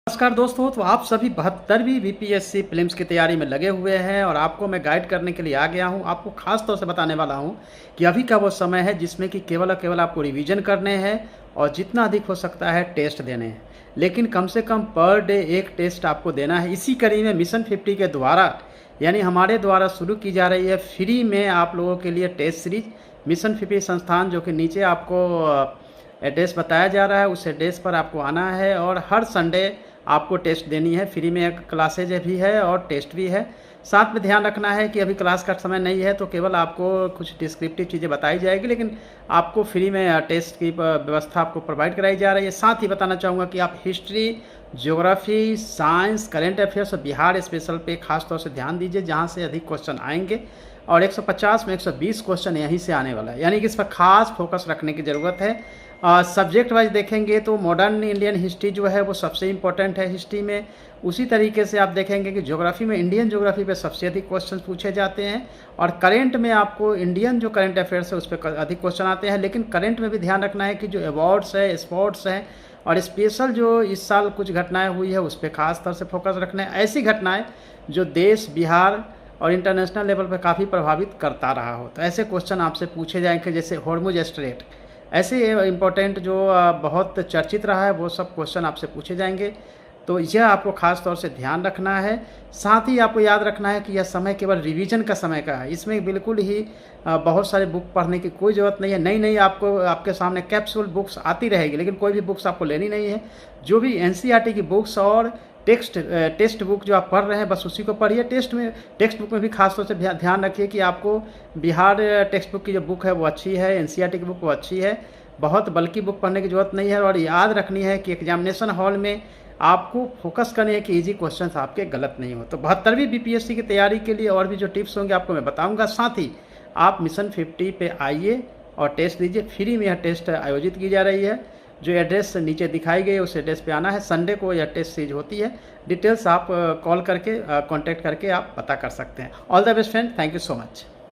नमस्कार दोस्तों, तो आप सभी 72वीं बीपीएससी प्रीलिम्स की तैयारी में लगे हुए हैं और आपको मैं गाइड करने के लिए आ गया हूं। आपको खास तौर से बताने वाला हूं कि अभी का वो समय है जिसमें कि केवल और केवल आपको रिवीजन करने हैं और जितना अधिक हो सकता है टेस्ट देने हैं। लेकिन कम से कम पर डे एक टेस्ट आपको देना है। इसी कड़ी में मिशन 50 के द्वारा यानी हमारे द्वारा शुरू की जा रही है फ्री में आप लोगों के लिए टेस्ट सीरीज। मिशन 50 संस्थान जो कि नीचे आपको एड्रेस बताया जा रहा है, उस एड्रेस पर आपको आना है और हर संडे आपको टेस्ट देनी है। फ्री में क्लासेज भी है और टेस्ट भी है। साथ में ध्यान रखना है कि अभी क्लास का समय नहीं है तो केवल आपको कुछ डिस्क्रिप्टिव चीज़ें बताई जाएगी, लेकिन आपको फ्री में टेस्ट की व्यवस्था आपको प्रोवाइड कराई जा रही है। साथ ही बताना चाहूँगा कि आप history, geography, science, current affairs और बिहार स्पेशल पे खास तौर से ध्यान दीजिए, जहाँ से अधिक क्वेश्चन आएंगे और 150 में 120 क्वेश्चन यहीं से आने वाला है, यानी कि इस पर खास फोकस रखने की ज़रूरत है। सब्जेक्ट वाइज देखेंगे तो मॉडर्न इंडियन हिस्ट्री जो है वो सबसे इम्पोर्टेंट है हिस्ट्री में। उसी तरीके से आप देखेंगे कि ज्योग्राफी में इंडियन ज्योग्राफी पे सबसे अधिक क्वेश्चन पूछे जाते हैं और करेंट में आपको इंडियन जो करंट अफेयर्स है उस पर अधिक क्वेश्चन आते हैं। लेकिन करेंट में भी ध्यान रखना है कि जो अवार्ड्स है, स्पोर्ट्स हैं और स्पेशल जो इस साल कुछ घटनाएँ हुई है उस पर खास तौर से फोकस रखना है। ऐसी घटनाएँ जो देश, बिहार और इंटरनेशनल लेवल पर काफ़ी प्रभावित करता रहा हो, तो ऐसे क्वेश्चन आपसे पूछे जाएंगे। जैसे हॉर्मुज स्ट्रेट, ऐसे इम्पोर्टेंट जो बहुत चर्चित रहा है वो सब क्वेश्चन आपसे पूछे जाएंगे। तो यह आपको खास तौर से ध्यान रखना है। साथ ही आपको याद रखना है कि यह समय केवल रिवीजन का समय का है। इसमें बिल्कुल ही बहुत सारे बुक पढ़ने की कोई ज़रूरत नहीं है। नई नई आपको आपके सामने कैप्सूल बुक्स आती रहेगी, लेकिन कोई भी बुक्स आपको लेनी नहीं है। जो भी एनसीईआरटी की बुक्स और टेक्स्ट बुक जो आप पढ़ रहे हैं बस उसी को पढ़िए। टेक्स्ट बुक में भी खास तौर से ध्यान रखिए कि आपको बिहार टेक्स्ट बुक की जो बुक है वो अच्छी है, एनसीईआरटी की बुक वो अच्छी है। बहुत बल्कि बुक पढ़ने की ज़रूरत नहीं है और याद रखनी है कि एग्जामिनेशन हॉल में आपको फोकस करनी है कि इजी क्वेश्चंस आपके गलत नहीं हो। तो 72वीं बीपीएससी की तैयारी के लिए और भी जो टिप्स होंगे आपको मैं बताऊंगा। साथ ही आप मिशन 50 पे आइए और टेस्ट दीजिए। फ्री में यह टेस्ट आयोजित की जा रही है। जो एड्रेस नीचे दिखाई गई है उस एड्रेस पे आना है। संडे को यह टेस्ट सीरीज होती है। डिटेल्स आप कॉल करके कांटेक्ट करके आप पता कर सकते हैं। All the best friend, thank you so much.